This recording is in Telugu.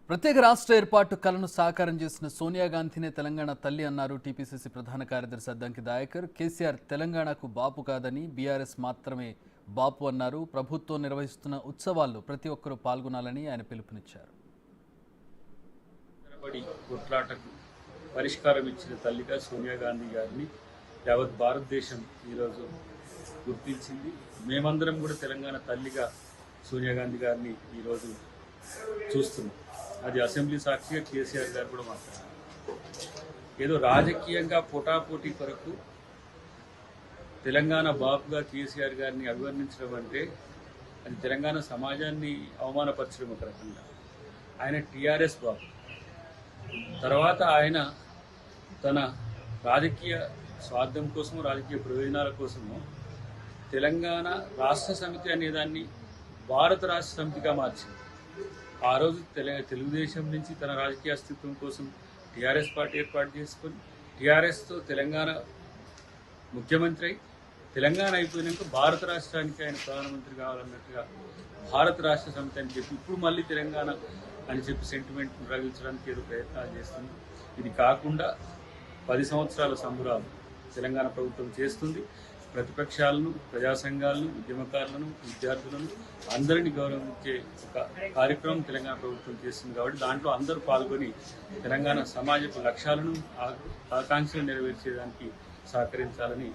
ప్రత్యేక రాష్ట్ర ఏర్పాటు కలను సాకారం చేసిన సోనియా గాంధీనే తెలంగాణ తల్లి అన్నారు టీపీసీసీ ప్రధాన కార్యదర్శి అద్దంకి దయాకర్. కేసీఆర్ తెలంగాణకు బాపు కాదని బీఆర్ఎస్ మాత్రమే బాపు అన్నారు. ప్రభుత్వం నిర్వహిస్తున్న ఉత్సవాల్లో ప్రతి ఒక్కరూ పాల్గొనాలని ఆయన పిలుపునిచ్చారు. కొట్లాటకు పరిష్కారం ఇచ్చిన తల్లిగా సోనియా గాంధీ గారిని యావత్ భారతదేశం ఈరోజు గుర్తించింది. మేమందరం కూడా తెలంగాణ తల్లిగా సోనియా గాంధీ గారిని ఈరోజు చూస్తున్నాం. అది అసెంబ్లీ సాక్షిగా కేసీఆర్ గారు కూడా మాట్లాడారు. ఏదో రాజకీయంగా పోటాపోటీ కొరకు తెలంగాణ బాపుగా కేసీఆర్ గారిని అభివర్ణించడం అంటే అది తెలంగాణ సమాజాన్ని అవమానపరచడం ఒక రకంగా. ఆయన టీఆర్ఎస్ బాపు, తర్వాత ఆయన తన రాజకీయ స్వార్థం కోసము, రాజకీయ ప్రయోజనాల కోసము తెలంగాణ రాష్ట్ర సమితి అనేదాన్ని భారత రాష్ట్ర సమితిగా మార్చింది. ఆ రోజు తెలుగుదేశం నుంచి తన రాజకీయ అస్తిత్వం కోసం టీఆర్ఎస్ పార్టీ ఏర్పాటు చేసుకొని టీఆర్ఎస్తో తెలంగాణ ముఖ్యమంత్రి అయి తెలంగాణ అయిపోయినాక భారత రాష్ట్రానికి ఆయన ప్రధానమంత్రి కావాలన్నట్టుగా భారత రాష్ట్ర సమితి అని చెప్పి ఇప్పుడు మళ్ళీ తెలంగాణ అని చెప్పి సెంటిమెంట్ రగిల్చడానికి ఏదో ప్రయత్నాలు చేస్తుంది. ఇది కాకుండా 10 సంవత్సరాల సంబరాలు తెలంగాణ ప్రభుత్వం చేస్తుంది. ప్రతిపక్షాలను, ప్రజా సంఘాలను, ఉద్యమకారులను, విద్యార్థులను అందరినీ గౌరవించే ఒక కార్యక్రమం తెలంగాణ ప్రభుత్వం చేస్తుంది. కాబట్టి దాంట్లో అందరూ పాల్గొని తెలంగాణ సమాజపు లక్ష్యాలను, ఆకాంక్షలు నెరవేర్చేదానికి సహకరించాలని